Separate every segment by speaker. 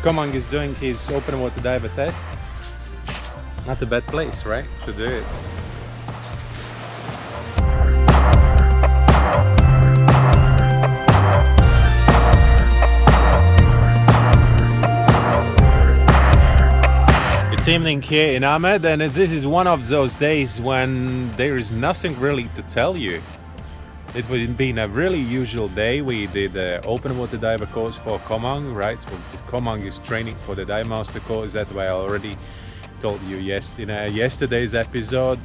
Speaker 1: Komang is doing his open water diver test. Not a bad place, right, to do it. It's evening here in Amed, and this is one of those days when there is nothing really to tell you. It would been a really usual day. We did an open water diver course for Komang, right? Komang is training for the dive master course. That way I already told you in yesterday's episode.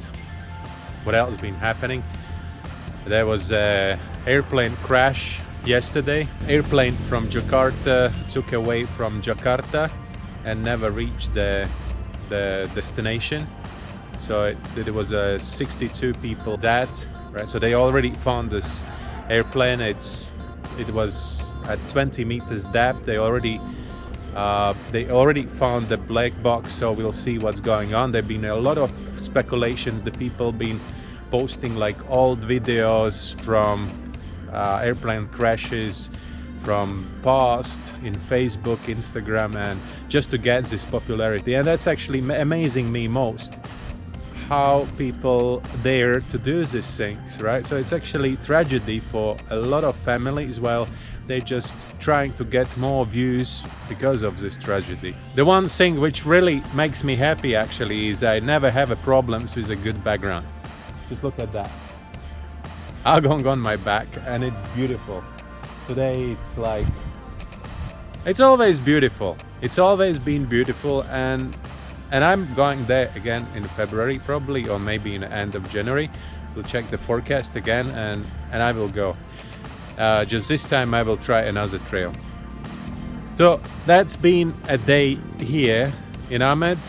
Speaker 1: What else has been happening? There was an airplane crash yesterday. Airplane from Jakarta took away from Jakarta and never reached the destination. So there was 62 people dead. Right, so they already found this airplane. It was at 20 meters depth. They already found the black box. So we'll see what's going on. There've been a lot of speculations. The people been posting like old videos from airplane crashes from past in Facebook, Instagram, and just to get this popularity. And that's actually amazing me most. How people dare to do these things, right? So it's actually tragedy for a lot of families. Well, they're just trying to get more views because of this tragedy. The one thing which really makes me happy actually is I never have a problems with a good background. Just look at that. Agong on my back, and it's beautiful. Today it's like, it's always beautiful. It's always been beautiful, and I'm going there again in February probably, or maybe in the end of January. We'll check the forecast again, and I will go. Just this time I will try another trail. So that's been a day here in Amed.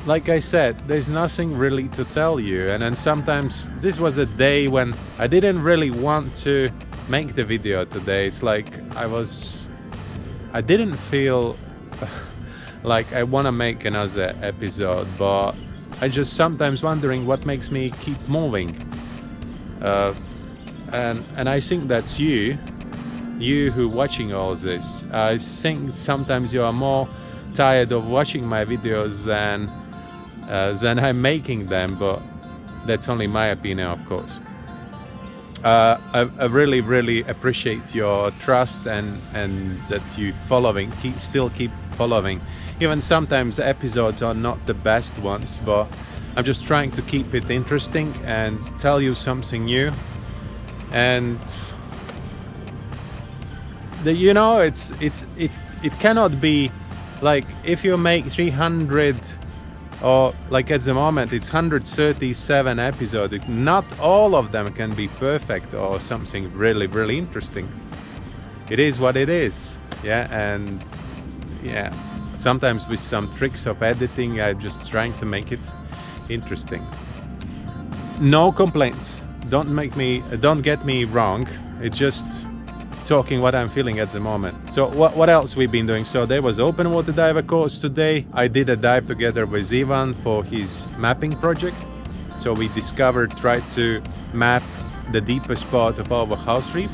Speaker 1: Like I said, there's nothing really to tell you, and then sometimes this was a day when I didn't really want to make the video today. It's like I didn't feel like I want to make another episode, but I just sometimes wondering what makes me keep moving. And I think that's you who watching all this. I think sometimes you are more tired of watching my videos than I'm making them, but that's only my opinion, of course. I really appreciate your trust and that you still keep following. Even sometimes episodes are not the best ones, but I'm just trying to keep it interesting and tell you something new. And it cannot be like if you make 300, or like at the moment it's 137 episodes. Not all of them can be perfect or something really interesting. It is what it is, yeah. And yeah, sometimes with some tricks of editing, I'm just trying to make it interesting. No complaints. Don't get me wrong. It's just talking what I'm feeling at the moment. So what else we've been doing? So there was open water diver course today. I did a dive together with Ivan for his mapping project. So we tried to map the deepest part of our house reef.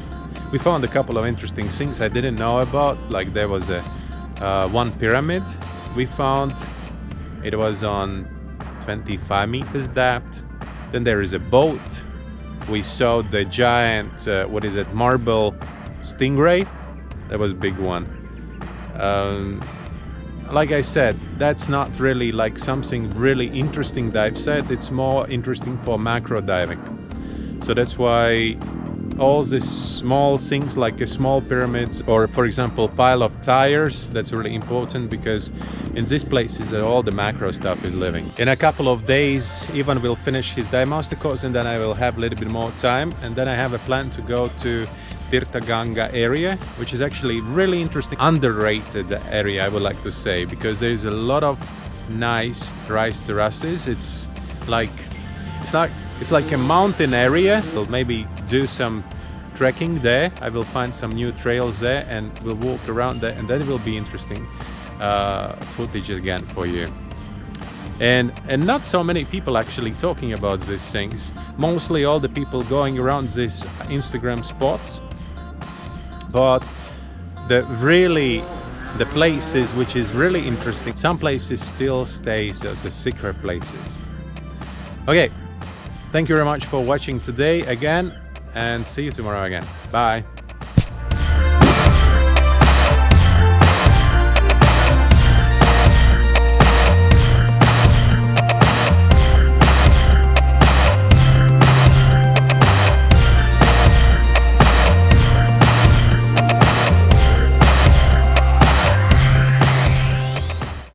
Speaker 1: We found a couple of interesting things I didn't know about. Like there was one pyramid we found. It was on 25 meters depth. Then there is a boat. We saw the giant marble stingray. That was a big one. Like I said, that's not really like something really interesting dive set. It's more interesting for macro diving. So that's why all these small things like a small pyramids, or for example pile of tires, that's really important, because in these places all the macro stuff is living. In a couple of days Ivan will finish his dive master course, and then I will have a little bit more time, and then I have a plan to go to Tirtaganga area, which is actually really interesting, underrated area, I would like to say, because there is a lot of nice rice terraces. It's like a mountain area. We'll maybe do some trekking there. I will find some new trails there and we'll walk around there, and that will be interesting footage again for you. And not so many people actually talking about these things. Mostly all the people going around these Instagram spots. But the really the places which is really interesting. Some places still stays as the secret places. Okay, thank you very much for watching today again, and see you tomorrow again. Bye.